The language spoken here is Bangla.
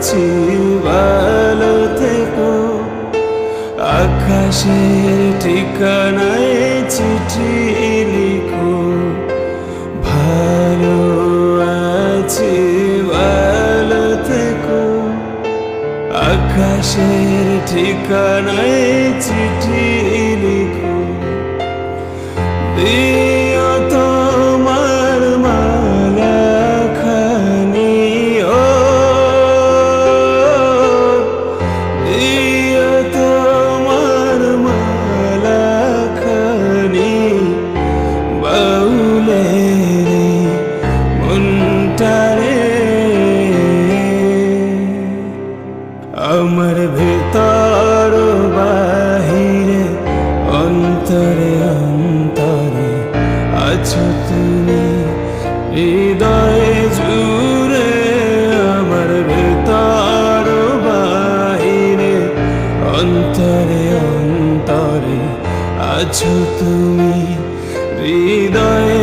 আছি ভালো থেকো। আকাশের ঠিকানায় চিঠি লিখো, ভালো আছি ভালো থেকো। আকাশের ঠিকানায় চিঠি লিখো, দিও তোমার মালাখানি, ও দিও তোমার মালাখানি। বাউলে মনটারে আমার ভেতর বাহিরে অন্তরে অন্তরে আছো তুমি, হৃদয়ে জুড়ে আমার ভেতর বাহিরে অন্তরে অন্তরে আছো তুমি, হৃদয়ে